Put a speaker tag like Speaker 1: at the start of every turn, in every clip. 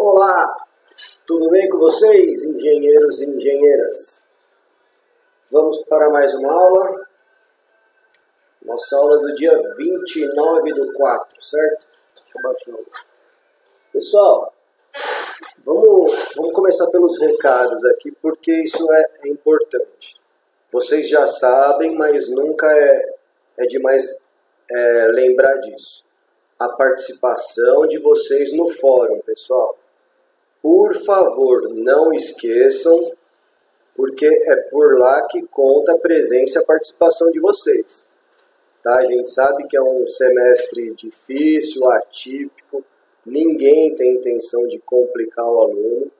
Speaker 1: Olá, tudo bem com vocês, engenheiros e engenheiras? Vamos para mais uma aula, nossa aula do dia 29/4, certo? Deixa eu baixar o... Pessoal, vamos começar pelos recados aqui, porque isso é importante. Vocês já sabem, mas nunca é demais lembrar disso. A participação de vocês no fórum, pessoal. Por favor, não esqueçam, porque é por lá que conta a presença e a participação de vocês. Tá? A gente sabe que é um semestre difícil, atípico, ninguém tem intenção de complicar o aluno,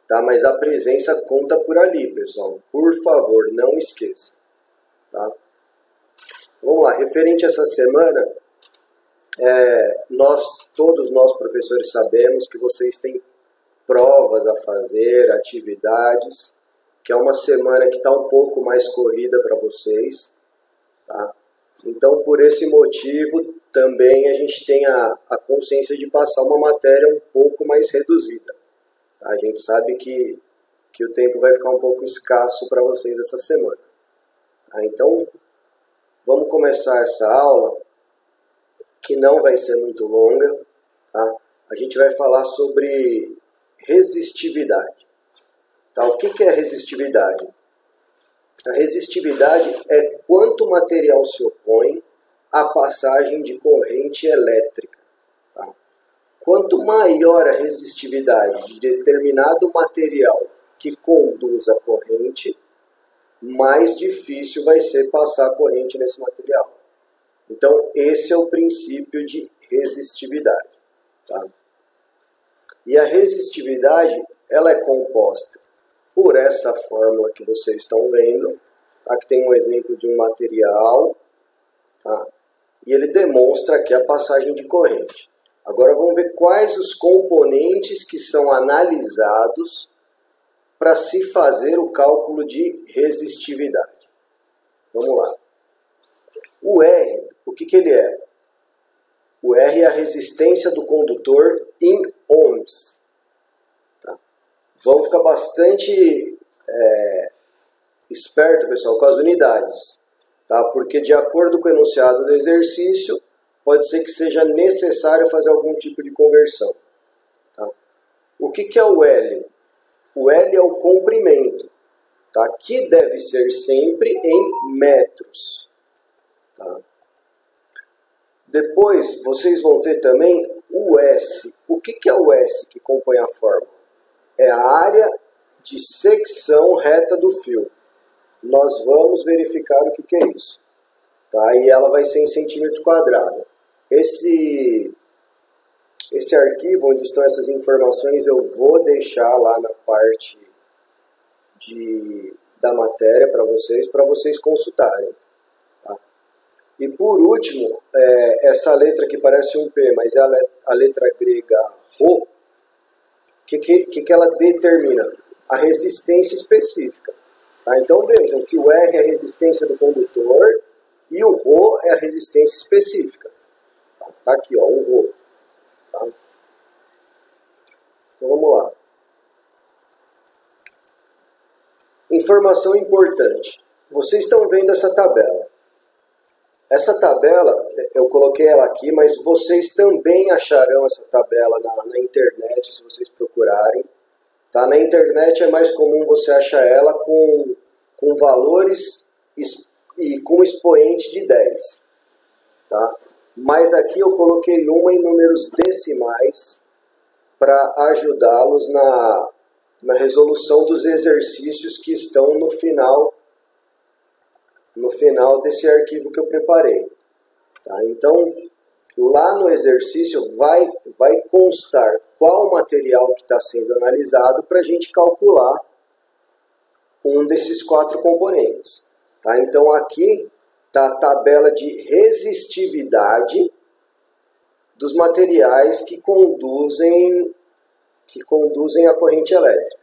Speaker 1: tá? Mas a presença conta por ali, pessoal. Por favor, não esqueçam. Tá? Vamos lá, referente a essa semana, todos nós professores sabemos que vocês têm provas a fazer, atividades, que é uma semana que está um pouco mais corrida para vocês, tá? Então, por esse motivo, também a gente tem a consciência de passar uma matéria um pouco mais reduzida. Tá? A gente sabe que o tempo vai ficar um pouco escasso para vocês essa semana. Tá? Então, vamos começar essa aula, que não vai ser muito longa. Tá? A gente vai falar sobre resistividade. Tá? O que é resistividade? A resistividade é quanto material se opõe à passagem de corrente elétrica. Tá? Quanto maior a resistividade de determinado material que conduz a corrente, mais difícil vai ser passar a corrente nesse material. Então, esse é o princípio de resistividade. Tá? E a resistividade, ela é composta por essa fórmula que vocês estão vendo. Aqui tem um exemplo de um material, tá? E ele demonstra aqui a passagem de corrente. Agora vamos ver quais os componentes que são analisados para se fazer o cálculo de resistividade. Vamos lá. O R, o que ele é? O R é a resistência do condutor em ohms. Tá? Vamos ficar bastante esperto, pessoal, com as unidades. Tá? Porque de acordo com o enunciado do exercício, pode ser que seja necessário fazer algum tipo de conversão. Tá? O que é o L? O L é o comprimento, tá? Que deve ser sempre em metros. Tá? Depois, vocês vão ter também o S. O que é o S que compõe a fórmula? É a área de secção reta do fio. Nós vamos verificar o que é isso. Tá? E ela vai ser em centímetro quadrado. Esse arquivo onde estão essas informações eu vou deixar lá na parte da matéria para vocês consultarem. E por último, essa letra que parece um P, mas é a letra grega Rho, o que ela determina? A resistência específica. Tá? Então vejam que o R é a resistência do condutor e o Rho é a resistência específica. Tá aqui, ó, o Rho. Tá? Então vamos lá. Informação importante. Vocês estão vendo essa tabela. Essa tabela, eu coloquei ela aqui, mas vocês também acharão essa tabela na internet, se vocês procurarem. Tá? Na internet é mais comum você achar ela com valores e com expoente de 10. Tá? Mas aqui eu coloquei uma em números decimais para ajudá-los na resolução dos exercícios que estão no final desse arquivo que eu preparei. Tá? Então, lá no exercício vai constar qual material que está sendo analisado para a gente calcular um desses 4 componentes. Tá? Então, aqui está a tabela de resistividade dos materiais que conduzem a corrente elétrica.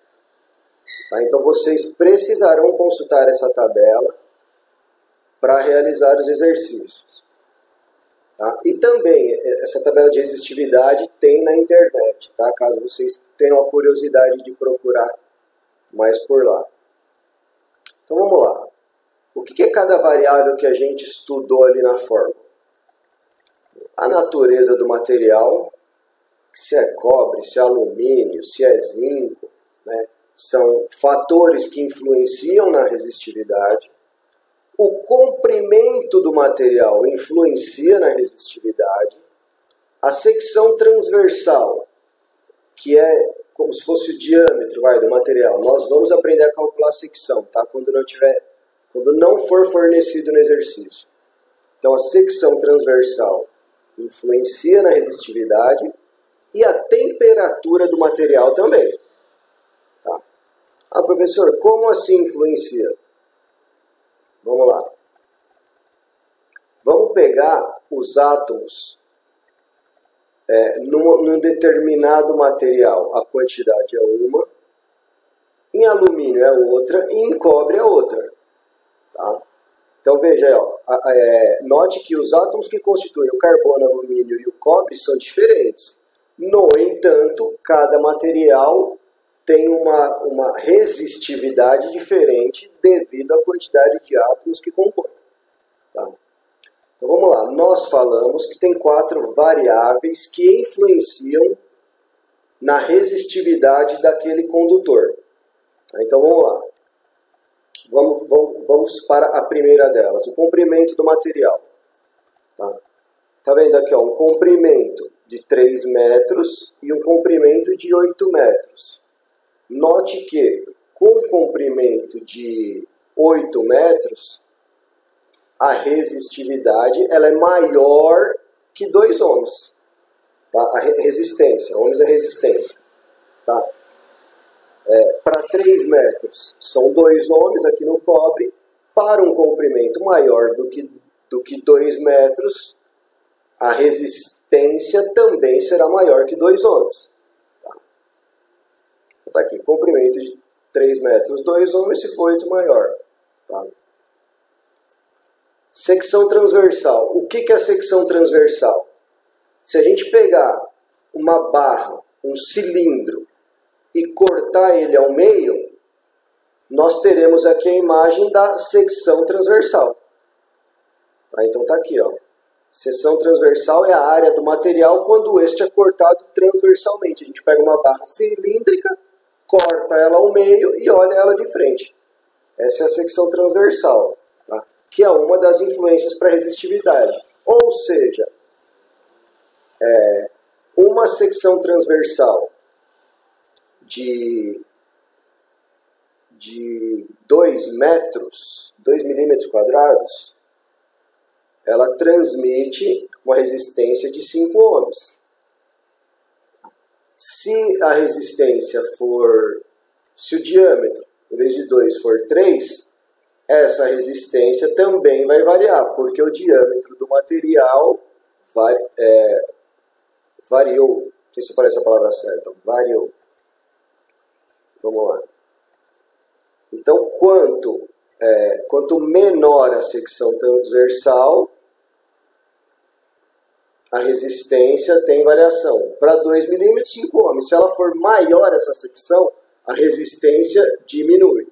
Speaker 1: Tá? Então, vocês precisarão consultar essa tabela para realizar os exercícios. Tá? E também, essa tabela de resistividade tem na internet, tá? Caso vocês tenham a curiosidade de procurar mais por lá. Então vamos lá. O que é cada variável que a gente estudou ali na fórmula? A natureza do material, se é cobre, se é alumínio, se é zinco, né? São fatores que influenciam na resistividade. O comprimento do material influencia na resistividade. A secção transversal, que é como se fosse o diâmetro do material, nós vamos aprender a calcular a secção, tá? Quando não for fornecido no exercício. Então a secção transversal influencia na resistividade e a temperatura do material também. Tá? Ah, professor, como assim influencia? Vamos lá. Vamos pegar os átomos num determinado material. A quantidade é uma, em alumínio é outra e em cobre é outra. Tá? Então veja aí, ó, note que os átomos que constituem o carbono, o alumínio e o cobre são diferentes. No entanto, cada material tem uma resistividade diferente devido à quantidade de átomos que compõem. Tá? Então vamos lá, nós falamos que tem 4 variáveis que influenciam na resistividade daquele condutor. Tá? Então vamos lá, vamos para a primeira delas, o comprimento do material. Tá vendo aqui, ó, um comprimento de 3 metros e um comprimento de 8 metros. Note que com um comprimento de 8 metros, a resistividade ela é maior que 2 ohms. Tá? A resistência, ohms é resistência. Tá? Para 3 metros são 2 ohms aqui no cobre. Para um comprimento maior do que 2 metros, a resistência também será maior que 2 ohms. Tá aqui, comprimento de 3 metros, 2 ohms, se for 8 maior. Tá? Secção transversal. O que é a secção transversal? Se a gente pegar uma barra, um cilindro, e cortar ele ao meio, nós teremos aqui a imagem da secção transversal. Tá? Então tá aqui, ó. Seção transversal é a área do material quando este é cortado transversalmente. A gente pega uma barra cilíndrica, corta ela ao meio e olha ela de frente. Essa é a secção transversal, tá? Que é uma das influências para a resistividade. Ou seja, uma secção transversal de 2 metros, 2 milímetros quadrados, ela transmite uma resistência de 5 ohms. Se a resistência se o diâmetro, em vez de 2, for 3, essa resistência também vai variar, porque o diâmetro do material variou. Não sei se eu falei essa palavra certa, variou. Vamos lá. Então, quanto menor a secção transversal, a resistência tem variação. Para 2 milímetros, 5 ohms. Se ela for maior essa secção, a resistência diminui.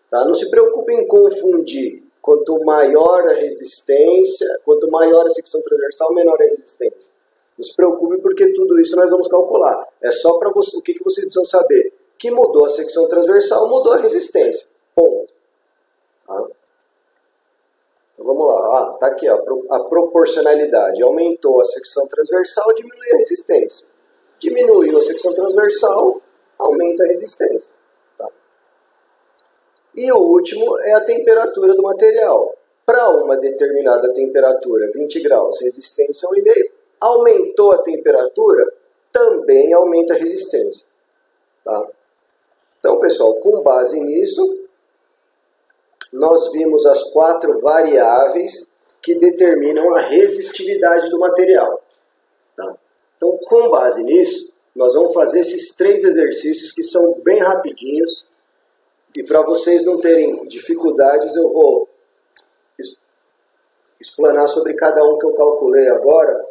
Speaker 1: Tá? Não se preocupe em confundir. Quanto maior a resistência, quanto maior a secção transversal, menor a resistência. Não se preocupe porque tudo isso nós vamos calcular. É só para você, o que vocês precisam saber? Que mudou a secção transversal, mudou a resistência. Ponto. Tá? Então vamos lá. Tá aqui, ó, a proporcionalidade. Aumentou a secção transversal, diminui a resistência. Diminuiu a secção transversal, aumenta a resistência. Tá? E o último é a temperatura do material. Para uma determinada temperatura, 20 graus, resistência 1,5. Aumentou a temperatura, também aumenta a resistência. Tá? Então, pessoal, com base nisso, nós vimos as 4 variáveis que determinam a resistividade do material. Tá? Então, com base nisso, nós vamos fazer esses 3 exercícios que são bem rapidinhos. E para vocês não terem dificuldades, eu vou explanar sobre cada um que eu calculei agora,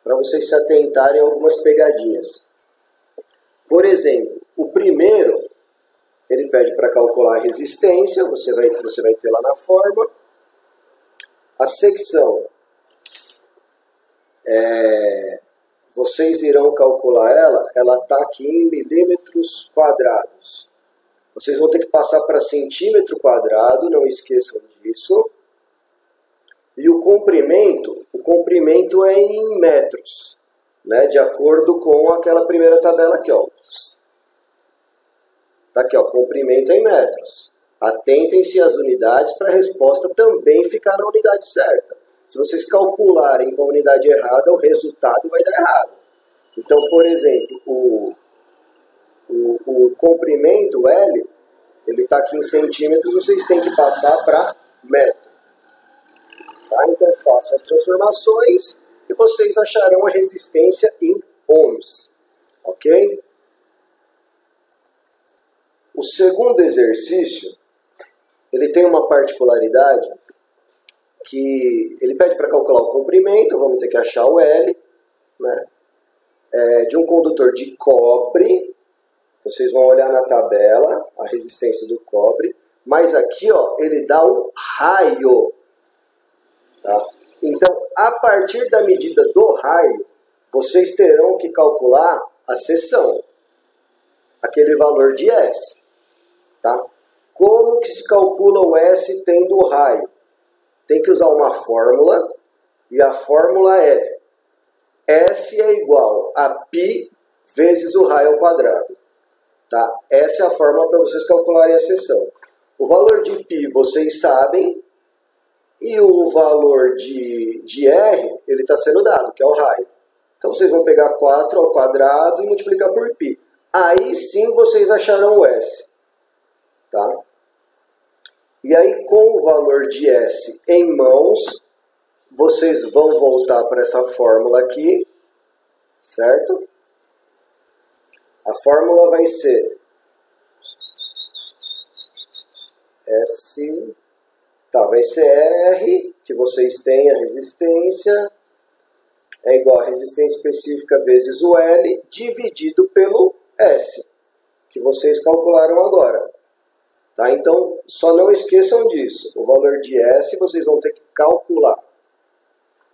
Speaker 1: para vocês se atentarem a algumas pegadinhas. Por exemplo, o primeiro, ele pede para calcular a resistência, você vai ter lá na fórmula. A secção, vocês irão calcular ela está aqui em milímetros quadrados. Vocês vão ter que passar para centímetro quadrado, não esqueçam disso. E o comprimento é em metros, né? De acordo com aquela primeira tabela aqui, ó. Tá aqui, ó, comprimento é em metros. Atentem-se às unidades para a resposta também ficar na unidade certa. Se vocês calcularem com a unidade errada, o resultado vai dar errado. Então, por exemplo, o comprimento L, ele está aqui em centímetros, vocês têm que passar para metro. Tá? Então, façam as transformações e vocês acharão a resistência em ohms. Ok? O segundo exercício, ele tem uma particularidade que ele pede para calcular o comprimento, vamos ter que achar o L, né? De um condutor de cobre. Vocês vão olhar na tabela a resistência do cobre, mas aqui, ó, ele dá o raio. Tá? Então, a partir da medida do raio, vocês terão que calcular a seção, aquele valor de S. Tá? Como que se calcula o S tendo o raio? Tem que usar uma fórmula, e a fórmula é S é igual a π vezes o raio ao quadrado. Tá? Essa é a fórmula para vocês calcularem a seção. O valor de π vocês sabem, e o valor de R, ele está sendo dado, que é o raio. Então vocês vão pegar 4 ao quadrado e multiplicar por π. Aí sim vocês acharão o S. Tá? E aí, com o valor de S em mãos, vocês vão voltar para essa fórmula aqui, certo? A fórmula vai ser S, vai ser R, que vocês têm a resistência, é igual a resistência específica vezes o L, dividido pelo S, que vocês calcularam agora. Tá? Então, só não esqueçam disso. O valor de S vocês vão ter que calcular.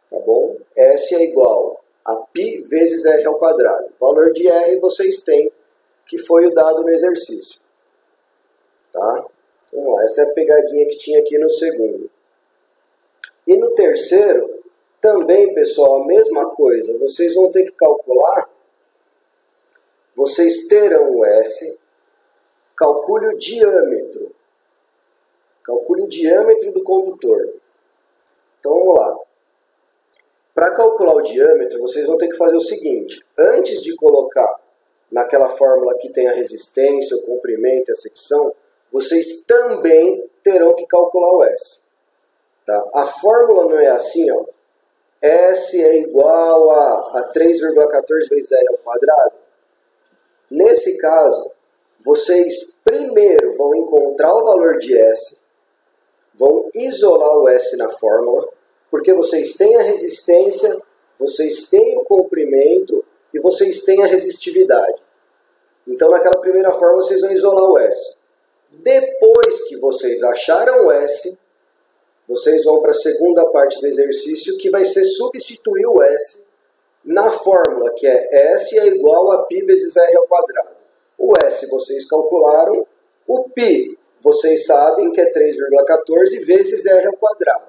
Speaker 1: Tá bom? S é igual a π vezes R ao quadrado. O valor de R vocês têm, que foi o dado no exercício. Tá? Vamos lá, essa é a pegadinha que tinha aqui no segundo. E no terceiro, também, pessoal, a mesma coisa. Vocês vão ter que calcular. Vocês terão o S. Calcule o diâmetro. Calcule o diâmetro do condutor. Então, vamos lá. Para calcular o diâmetro, vocês vão ter que fazer o seguinte. Antes de colocar naquela fórmula que tem a resistência, o comprimento e a secção, vocês também terão que calcular o S. Tá? A fórmula não é assim, ó. S é igual a 3,14 vezes R ao quadrado. Nesse caso, vocês primeiro vão encontrar o valor de S, vão isolar o S na fórmula, porque vocês têm a resistência, vocês têm o comprimento e vocês têm a resistividade. Então, naquela primeira fórmula, vocês vão isolar o S. Depois que vocês acharam o S, vocês vão para a segunda parte do exercício, que vai ser substituir o S na fórmula, que é S é igual a π vezes R ao quadrado. O S vocês calcularam, o π vocês sabem que é 3,14 vezes R ao quadrado.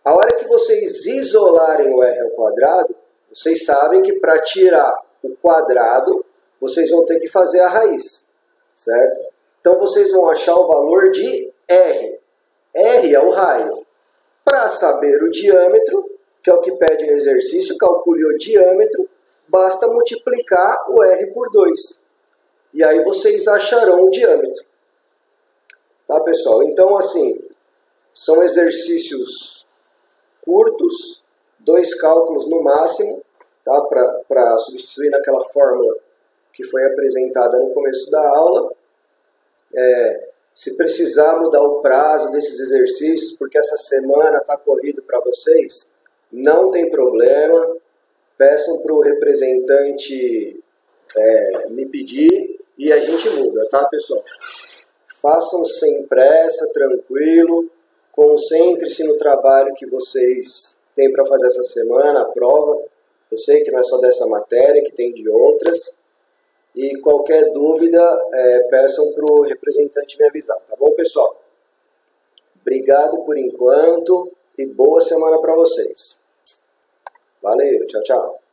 Speaker 1: A hora que vocês isolarem o R ao quadrado, vocês sabem que para tirar o quadrado, vocês vão ter que fazer a raiz, certo? Então vocês vão achar o valor de R. R é o raio. Para saber o diâmetro, que é o que pede no exercício, calcule o diâmetro, basta multiplicar o R por 2. E aí vocês acharão o diâmetro. Tá, pessoal? Então, assim, são exercícios curtos, 2 cálculos no máximo, tá? Para substituir naquela fórmula que foi apresentada no começo da aula. Se precisar mudar o prazo desses exercícios, porque essa semana está corrido para vocês, não tem problema. Peçam para o representante me pedir e a gente muda, tá, pessoal? Façam sem pressa, tranquilo. Concentre-se no trabalho que vocês têm para fazer essa semana, a prova. Eu sei que não é só dessa matéria, que tem de outras. E qualquer dúvida, peçam para o representante me avisar, tá bom, pessoal? Obrigado por enquanto e boa semana para vocês. Valeu, tchau, tchau.